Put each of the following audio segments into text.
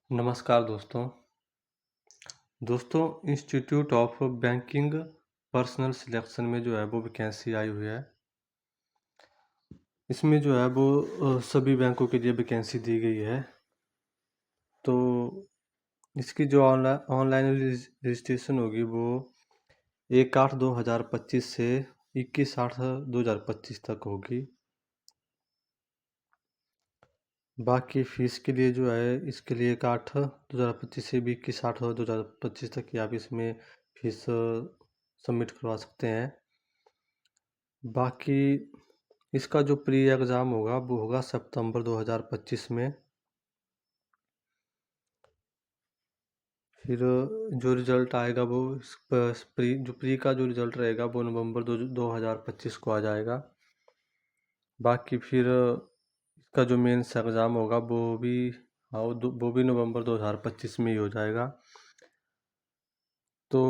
नमस्कार दोस्तों। Institute of banking personal selection में जो है वो वैकेंसी आई हुई है। इसमें जो है वो सभी बैंकों के लिए वैकेंसी दी गई है। तो इसकी जो ऑनलाइन रजिस्ट्रेशन होगी वो 1/8/2025 से 21/8/2025 तक होगी। बाकी फ़ीस के लिए जो है इसके लिए 1/8/2025 से भी 21/8/2025 तक की आप इसमें फ़ीस सबमिट करवा सकते हैं। बाकी इसका जो प्री एग्ज़ाम होगा वो होगा सितंबर 2025 में। फिर जो रिज़ल्ट आएगा वो प्री का जो रिज़ल्ट रहेगा वो नवंबर 2025 को आ जाएगा। बाकी फिर इसका जो मेंस एग्ज़ाम होगा वो भी नवंबर 2025 में ही हो जाएगा। तो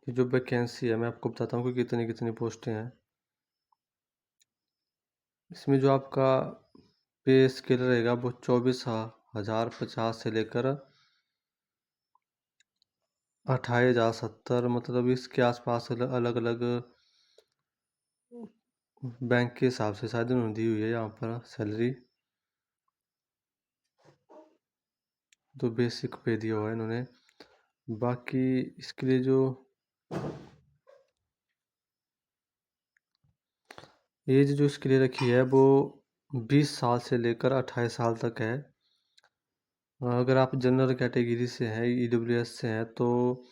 ये जो वैकेंसी है मैं आपको बताता हूँ कि कितनी कितनी पोस्टें हैं। इसमें जो आपका पे स्केल रहेगा वो 24,050 से लेकर 28,070, मतलब इसके आसपास अलग अलग बैंक के हिसाब से शायद उन्होंने दी हुई है यहाँ पर सैलरी। तो बेसिक पे दिया हुआ है इन्होंने। बाकी इसके लिए जो एज जो इसके लिए रखी है वो 20 साल से लेकर 28 साल तक है। अगर आप जनरल कैटेगरी से हैं, ईडब्ल्यूएस से हैं, तो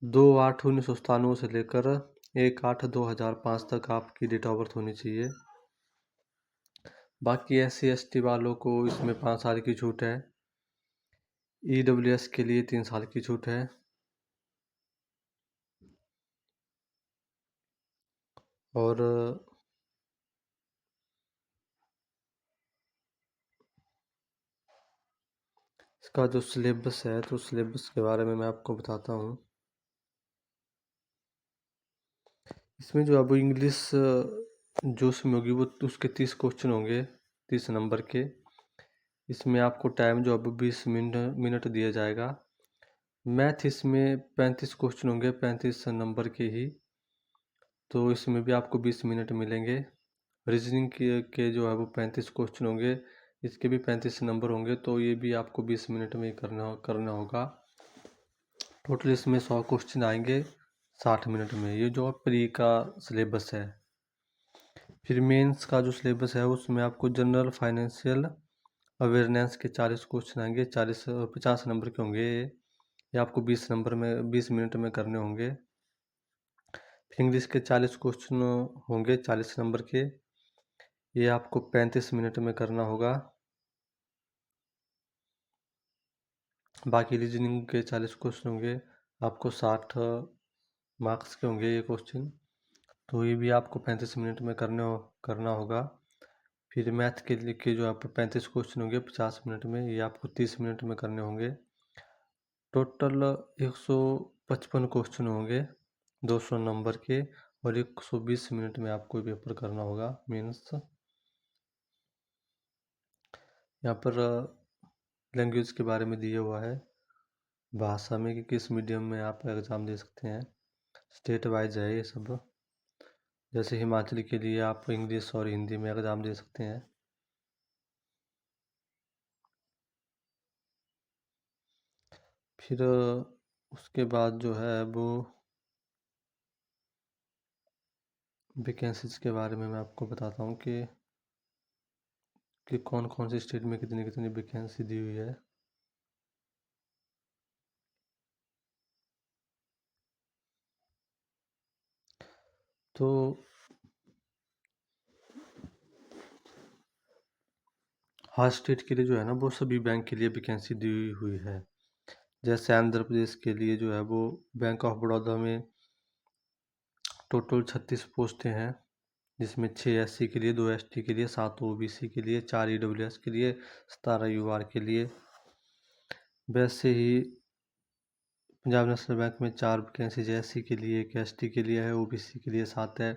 2/8/1997 से लेकर 1/8/2005 तक आपकी डेट ऑफ बर्थ होनी चाहिए। बाकी SC ST वालों को इसमें 5 साल की छूट है। ईडब्ल्यूएस के लिए 3 साल की छूट है। और इसका जो सिलेबस है तो सिलेबस के बारे में मैं आपको बताता हूँ। इसमें जो है वो इंग्लिश जो उसमें होगी वो उसके 30 क्वेश्चन होंगे, 30 नंबर के। इसमें आपको टाइम जो है वो 20 मिनट दिया जाएगा। मैथ इसमें 35 क्वेश्चन होंगे, 35 नंबर के ही। तो इसमें भी आपको 20 मिनट मिलेंगे। रीजनिंग के जो है वो 35 क्वेश्चन होंगे, इसके भी 35 नंबर होंगे, तो ये भी आपको 20 मिनट में ही करना होगा। टोटल इसमें 100 क्वेश्चन आएंगे 60 मिनट में। ये जो प्री का सिलेबस है। फिर मेंस का जो सिलेबस है उसमें आपको जनरल फाइनेंशियल अवेयरनेस के 40 क्वेश्चन आएंगे, 50 नंबर के होंगे। ये आपको 20 मिनट में करने होंगे। इंग्लिश के 40 क्वेश्चन होंगे 40 नंबर के, ये आपको 35 मिनट में करना होगा। बाकी रीजनिंग के 40 क्वेश्चन होंगे, आपको 60 मार्क्स के होंगे ये क्वेश्चन, तो ये भी आपको 35 मिनट में करना होगा। फिर मैथ के लिए जो आपको 35 क्वेश्चन होंगे 50 मिनट में, ये आपको 30 मिनट में करने होंगे। टोटल 155 क्वेश्चन होंगे 200 नंबर के, और 120 मिनट में आपको ये पेपर करना होगा मेंस। यहाँ पर लैंग्वेज के बारे में दिया हुआ है, भाषा में कि किस मीडियम में आप एग्ज़ाम दे सकते हैं। स्टेट वाइज है ये सब। जैसे हिमाचल के लिए आप इंग्लिश और हिंदी में एग्ज़ाम दे सकते हैं। फिर उसके बाद जो है वो वैकेंसीज के बारे में मैं आपको बताता हूँ कि कौन कौन सी स्टेट में कितनी कितनी वैकेंसी दी हुई है। तो हर स्टेट के लिए जो है ना वो सभी बैंक के लिए वैकेंसी दी हुई है। जैसे आंध्र प्रदेश के लिए जो है वो बैंक ऑफ बड़ौदा में टोटल 36 पोस्टें हैं, जिसमें 6 SC के लिए, 2 ST के लिए, 7 OBC के लिए, 4 EWS के लिए, 17 UR के लिए। वैसे ही पंजाब नेशनल बैंक में 4 वैकेंसी SC के लिए, 1 ST के लिए है, OBC के लिए 7 है,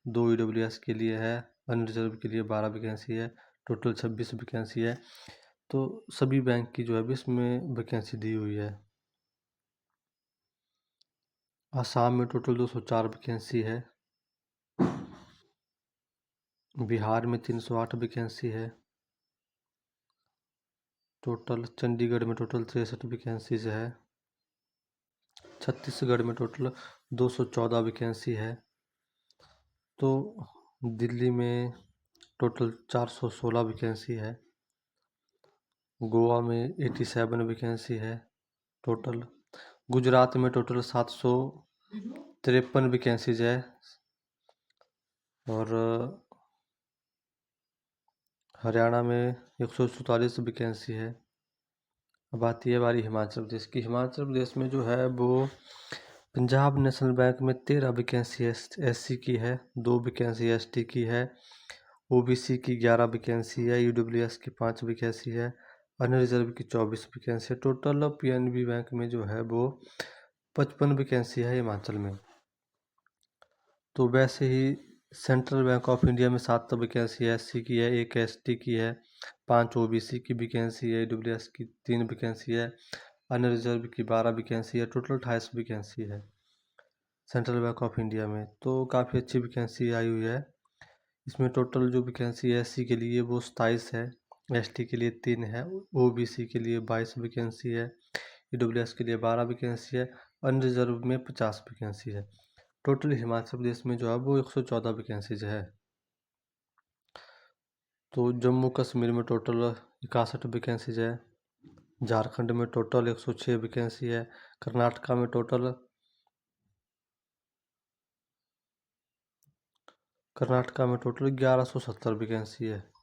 2 EWS के लिए है, अनरिजर्व के लिए 12 वैकेंसी है। टोटल 26 वैकेंसी है। तो सभी बैंक की जो है इसमें वैकेंसी दी हुई है। आसाम में टोटल 204 वैकेंसी है। बिहार में 308 वैकेंसी है टोटल। चंडीगढ़ में टोटल 63 वैकेंसीज है। छत्तीसगढ़ में टोटल 214 वैकेंसी है। तो दिल्ली में टोटल 416 वैकेंसी है। गोवा में 87 वैकेंसी है टोटल। गुजरात में टोटल 753 वैकेंसीज है। और हरियाणा में 144 वैकेंसी है। अब आती है बारी हिमाचल प्रदेश की। हिमाचल प्रदेश में जो है वो पंजाब नेशनल बैंक में 13 वैकेंसी SC की है, 2 वैकेंसी ST की है, OBC की 11 वैकेंसी है, UWS की 5 वैकेंसी है, अनरिजर्व की 24 वैकेंसी है। टोटल PNB बैंक में जो है वो 55 वैकेंसी है हिमाचल में। तो वैसे ही सेंट्रल बैंक ऑफ इंडिया में 7 वैकेंसी SC की है, 1 ST की है, 5 OBC की वैकेंसी है, UWS की 3 वैकेंसी है, अनरिजर्व की 12 वैकेंसी है। टोटल 28 वैकेंसी है सेंट्रल बैंक ऑफ इंडिया में। तो काफ़ी अच्छी वैकेंसी आई हुई है इसमें। टोटल जो वैकेंसी है SC के लिए वो 27 है, ST के लिए 3 है, OBC के लिए 22 वैकेंसी है, UWS के लिए 12 वैकेंसी है, अनरिजर्व में 50 वैकेंसी है। टोटल हिमाचल प्रदेश में जो है वो 114 वैकेंसीज है। तो जम्मू कश्मीर में टोटल 61 वैकेंसीज है। झारखंड में टोटल 106 वैकेंसी है। कर्नाटका में टोटल 1170 वैकेंसी है।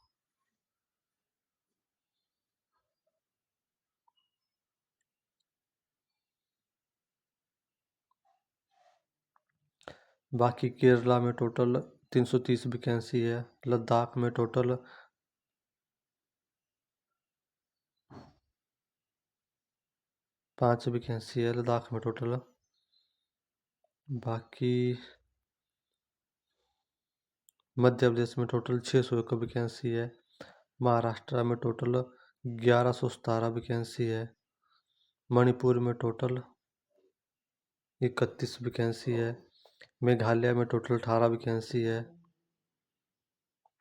बाकी केरला में टोटल 330 वैकेंसी है। लद्दाख में टोटल 5 वैकेंसी है लद्दाख में टोटल। बाकी मध्य प्रदेश में टोटल 601 वैकेंसी है। महाराष्ट्र में टोटल 1117 वैकेंसी है। मणिपुर में टोटल 31 वैकेंसी है। मेघालय में टोटल 18 वैकेंसी है।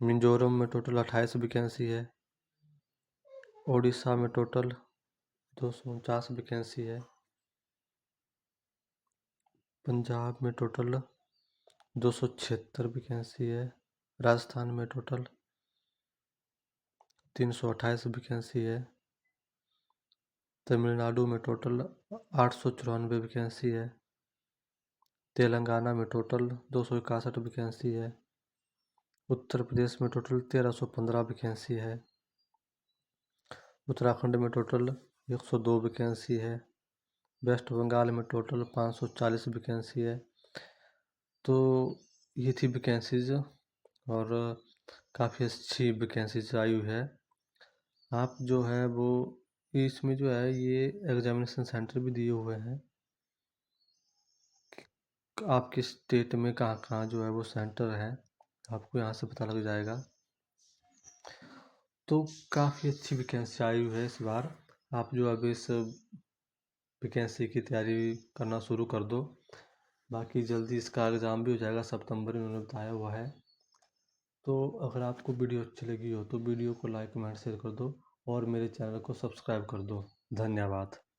मिजोरम में टोटल 28 वैकेंसी है। उड़ीसा में टोटल 249 वैकेंसी है। पंजाब में टोटल 276 वैकेंसी है। राजस्थान में टोटल 328 वैकेंसी है। तमिलनाडु में टोटल 894 वैकेंसी है। तेलंगाना में टोटल 261 वैकेंसी है। उत्तर प्रदेश में टोटल 1315 वैकेंसी है। उत्तराखंड में टोटल 102 वैकेंसी है। वेस्ट बंगाल में टोटल 540 वैकेंसी है। तो ये थी वैकेंसीज और काफ़ी अच्छी वैकेंसीज आई हुई है। आप जो है वो इसमें जो है ये एग्जामिनेशन सेंटर भी दिए हुए हैं। आपके स्टेट में कहाँ कहाँ जो है वो सेंटर है आपको यहाँ से पता लग जाएगा। तो काफ़ी अच्छी वैकेंसी आई हुई है इस बार। आप जो अब इस वैकेंसी की तैयारी करना शुरू कर दो। बाकी जल्दी इसका एग्ज़ाम भी हो जाएगा, सितंबर में उन्होंने बताया हुआ है। तो अगर आपको वीडियो अच्छी लगी हो तो वीडियो को लाइक कमेंट शेयर कर दो और मेरे चैनल को सब्सक्राइब कर दो। धन्यवाद।